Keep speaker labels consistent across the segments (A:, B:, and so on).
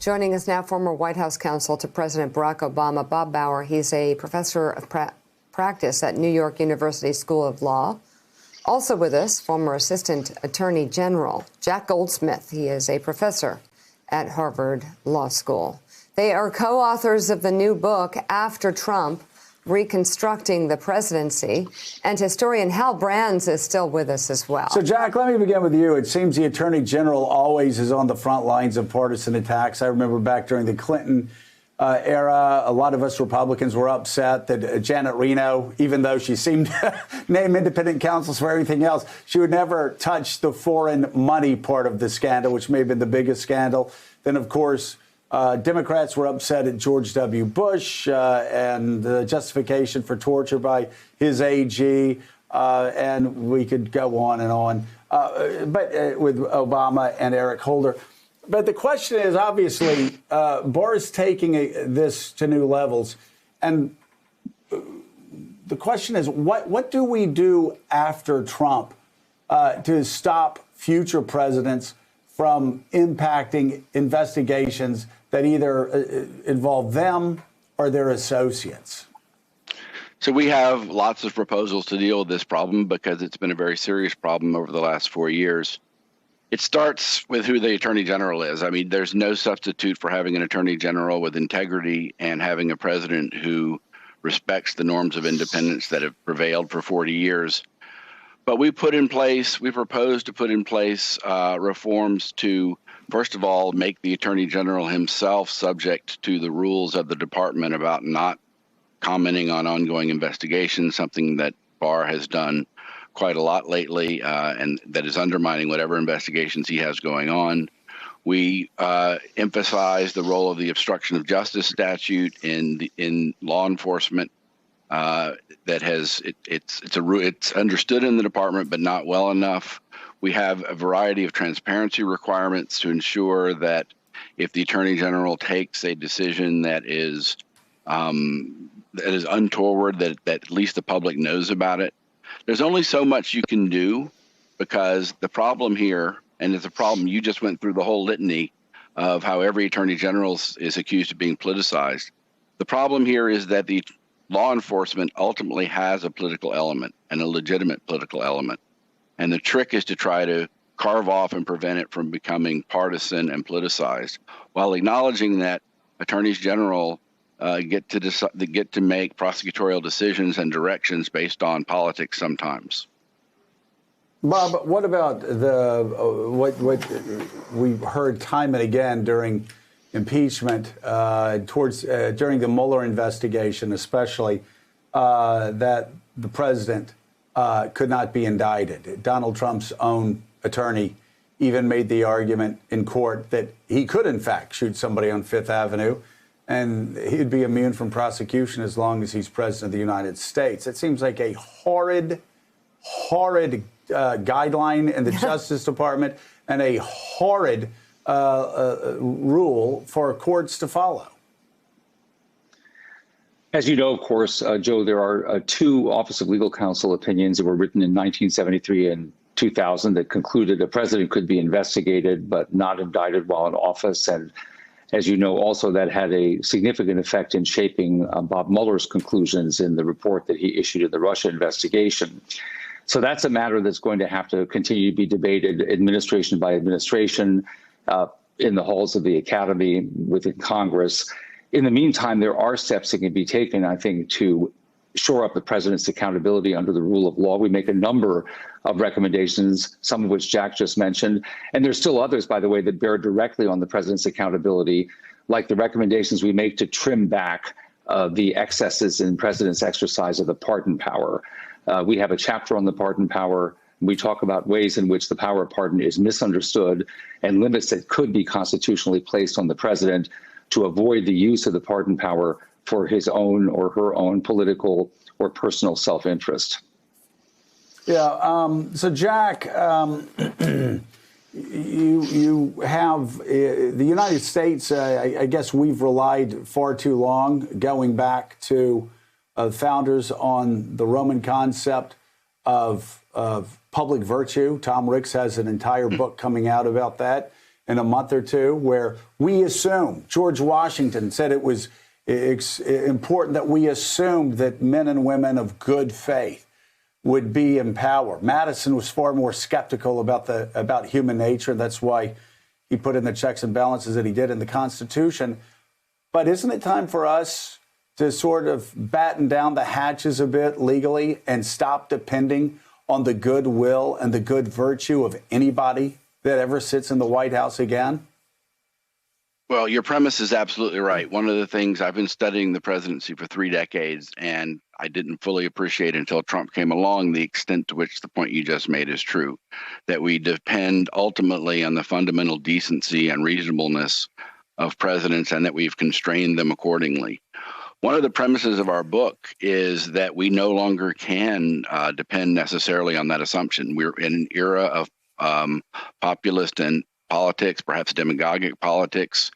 A: Joining us now, former White House counsel to President Barack Obama, Bob Bauer. He's a professor of practice at New York University School of Law. Also with us, former Assistant Attorney General Jack Goldsmith. He is a professor at Harvard Law School. They are co-authors of the new book, After Trump, Reconstructing the Presidency. And historian Hal Brands is still with us as well.
B: So, Jack, let me begin with you. It seems the Attorney General always is on the front lines of partisan attacks. I remember back during the Clinton era, a lot of us Republicans were upset that Janet Reno, even though she seemed to name independent counsels for everything else, she would never touch the foreign money part of the scandal, which may have been the biggest scandal. Then, of course, Democrats were upset at George W. Bush and the justification for torture by his AG, and we could go on and on. But with Obama and Eric Holder. But the question is, obviously, Barr is taking this to new levels. And the question is, what do we do after Trump to stop future presidents from impacting investigations that either involve them or their associates?
C: So we have lots of proposals to deal with this problem because it's been a very serious problem over the last 4 years. It starts with who the Attorney General is. I mean, there's no substitute for having an Attorney General with integrity and having a president who respects the norms of independence that have prevailed for 40 years. But we propose to put in place reforms to, first of all, make the Attorney General himself subject to the rules of the department about not commenting on ongoing investigations, something that Barr has done quite a lot lately, and that is undermining whatever investigations he has going on. We emphasize the role of the obstruction of justice statute in law enforcement. It's understood in the department, but not well enough. We have a variety of transparency requirements to ensure that if the Attorney General takes a decision that is untoward, that at least the public knows about it. There's only so much you can do, because the problem here, and it's a problem, you just went through the whole litany of how every Attorney General is accused of being politicized. The problem here is that the law enforcement ultimately has a political element, and a legitimate political element. And the trick is to try to carve off and prevent it from becoming partisan and politicized, while acknowledging that attorneys general get to make prosecutorial decisions and directions based on politics sometimes.
B: Bob, what about what we heard time and again during impeachment, during the Mueller investigation, especially, that the president could not be indicted? Donald Trump's own attorney even made the argument in court that he could, in fact, shoot somebody on Fifth Avenue, and he'd be immune from prosecution as long as he's president of the United States. It seems like a horrid guideline in the Justice Department, and a horrid rule for courts to follow.
D: As you know, of course, Joe, there are two Office of Legal Counsel opinions that were written in 1973 and 2000 that concluded a president could be investigated but not indicted while in office. And as you know, also that had a significant effect in shaping Bob Mueller's conclusions in the report that he issued in the Russia investigation. So that's a matter that's going to have to continue to be debated administration by administration in the halls of the Academy, within Congress. In the meantime, there are steps that can be taken, I think, to shore up the president's accountability under the rule of law. We make a number of recommendations, some of which Jack just mentioned. And there's still others, by the way, that bear directly on the president's accountability, like the recommendations we make to trim back the excesses in president's exercise of the pardon power. We have a chapter on the pardon power. We talk about ways in which the power of pardon is misunderstood and limits that could be constitutionally placed on the president to avoid the use of the pardon power for his own or her own political or personal self-interest.
B: Yeah. So, Jack, you have the United States. I guess we've relied far too long, going back to founders, on the Roman concept of public virtue. Tom Ricks has an entire book coming out about that. in a month or two, where we assume, George Washington said it was important that we assumed that men and women of good faith would be in power. Madison was far more skeptical about human nature. That's why he put in the checks and balances that he did in the Constitution. But isn't it time for us to sort of batten down the hatches a bit legally and stop depending on the goodwill and the good virtue of anybody that ever sits in the White House again?
C: Well, your premise is absolutely right. One of the things, I've been studying the presidency for 3 decades, and I didn't fully appreciate until Trump came along the extent to which the point you just made is true, that we depend ultimately on the fundamental decency and reasonableness of presidents and that we've constrained them accordingly. One of the premises of our book is that we no longer can depend necessarily on that assumption. We're in an era of populist and politics, perhaps demagogic politics,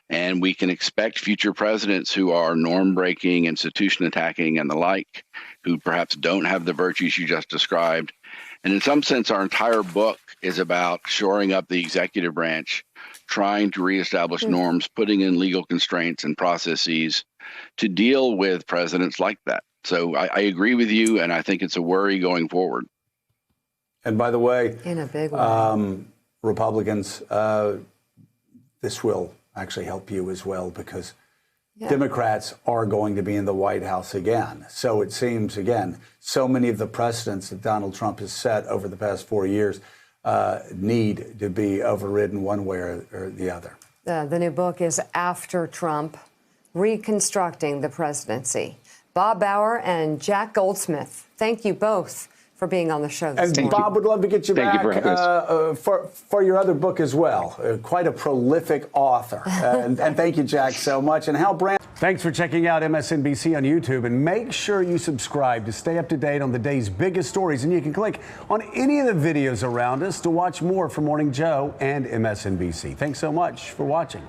C: and we can expect future presidents who are norm-breaking, institution-attacking, and the like, who perhaps don't have the virtues you just described. And in some sense, our entire book is about shoring up the executive branch, trying to reestablish norms, putting in legal constraints and processes to deal with presidents like that. So I agree with you, and I think it's a worry going forward.
B: And by the way,
A: in a big way.
B: Republicans, this will actually help you as well, because Democrats are going to be in the White House again. So it seems, again, so many of the precedents that Donald Trump has set over the past 4 years need to be overridden one way or the other.
A: The new book is After Trump, Reconstructing the Presidency. Bob Bauer and Jack Goldsmith, thank you both for being on the show this morning.
B: And Bob, would love to get you back for your other book as well. Quite a prolific author. And thank you, Jack, so much. And Hal Brandt. Thanks for checking out MSNBC on YouTube. And make sure you subscribe to stay up to date on the day's biggest stories. And you can click on any of the videos around us to watch more from Morning Joe and MSNBC. Thanks so much for watching.